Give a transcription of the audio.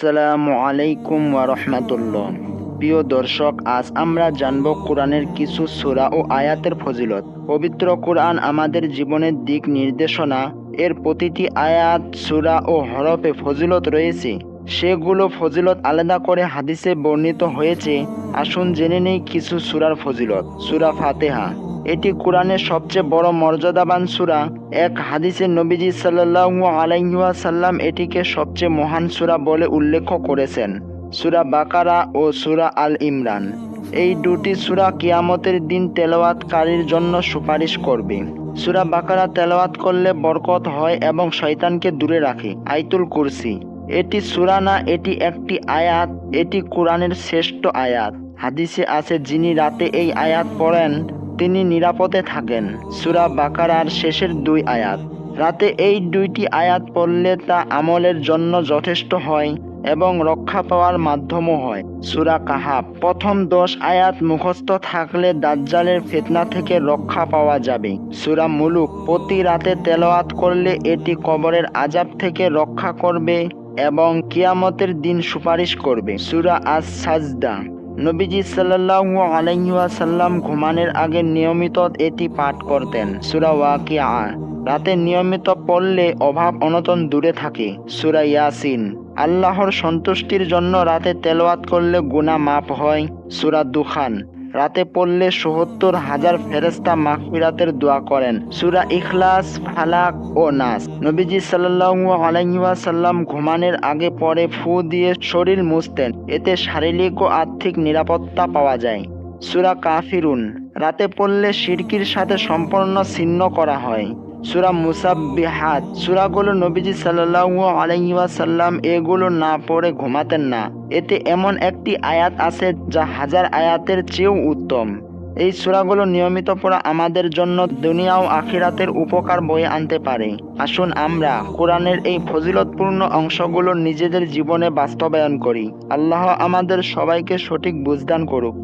আসসালামু আলাইকুম ওয়া রাহমাতুল্লাহ। প্রিয় দর্শক, আজ আমরা জানব কোরআনের কিছু সূরা ও আয়াতের ফজিলত। পবিত্র কোরআন আমাদের জীবনের দিক নির্দেশনা। এর প্রতিটি আয়াত, সূরা ও হরফে ফজিলত রয়েছে। সেগুলো ফজিলত আলাদা করে হাদিসে বর্ণিত হয়েছে। আসুন জেনে নেই কিছু সূরার ফজিলত। সূরা ফাতিহা, এটি কোরআনের সবচেয়ে বড় মর্যাদাবান সূরা। এক হাদিসে নবীজি সাল্লাল্লাহু আলাইহি ওয়াসাল্লাম এটিকে সবচেয়ে মহান সূরা বলে উল্লেখ করেছেন। সূরা বাকারা ও সূরা আল ইমরান, এই দুটি সূরা কিয়ামতের দিন তেলাওয়াতকারীর জন্য সুপারিশ করবে। সূরা বাকারা তেলাওয়াত করলে বরকত হয় এবং শয়তানকে দূরে রাখে। আয়াতুল কুরসি, এটি সূরা না, এটি একটি আয়াত। এটি কোরআনের শ্রেষ্ঠ আয়াত। হাদিসে আছে, যিনি রাতে এই আয়াত পড়েন তিনি নিরাপদে থাকেন। সূরা বাকারার শেষের দুই আয়াত, রাতে এই দুইটি আয়াত পড়লে তা আমলের জন্য যথেষ্ট হয় এবং রক্ষা পাওয়ার মাধ্যমও হয়। সূরা কাহাফ, প্রথম 10 আয়াত মুখস্থ থাকলে দাজ্জালের ফিতনা থেকে রক্ষা পাওয়া যাবে। সূরা মুলুক, প্রতি রাতে তেলাওয়াত করলে এটি কবরের আযাব থেকে রক্ষা করবে এবং কিয়ামতের দিন সুপারিশ করবে। সূরা আস-সাজদা, নবীজি সাল্লাল্লাহু আলাইহি ওয়াসাল্লাম ঘুমানোর আগে নিয়মিত এটি পাঠ করতেন। সূরা ওয়াকিয়া, রাতে নিয়মিত পড়লে অভাব অনটন দূরে থাকে। সূরা ইয়াসিন, আল্লাহর সন্তুষ্টির জন্য রাতে তেলাওয়াত করলে গুনাহ মাফ হয়। সূরা দুখান, রাতে পড়লে ৭০,০০০ ফেরেশতা মাগফিরাতের দোয়া করেন। সূরা ইখলাস, ফালাক ও নাস, নবীজি সাল্লাল্লাহু আলাইহি ওয়াসাল্লাম ঘুমানোর আগে পরে ফু দিয়ে শরীর মুছতেন। এতে শারীরিক ও আর্থিক নিরাপত্তা পাওয়া যায়। সূরা কাফিরুন, রাতে পড়লে শিরকির সাথে সম্পূর্ণ ছিন্ন করা হয়। সূরা মুসাব্বিহাত, সূরাগুলো নবীজি সাল্লাল্লাহু আলাইহি ওয়াসাল্লাম এগুলো না পড়ে ঘুমাতেন না। এতে এমন একটি আয়াত আছে যা 1000 আয়াতের চেয়েও উত্তম। এই সূরাগুলো নিয়মিত পড়া আমাদের জন্য দুনিয়া ও আখিরাতের উপকার বয়ে আনতে পারে। আসুন আমরা কোরআনের এই ফজিলতপূর্ণ অংশগুলো নিজেদের জীবনে বাস্তবায়ন করি। আল্লাহ আমাদের সবাইকে সঠিক বুঝদান করুক।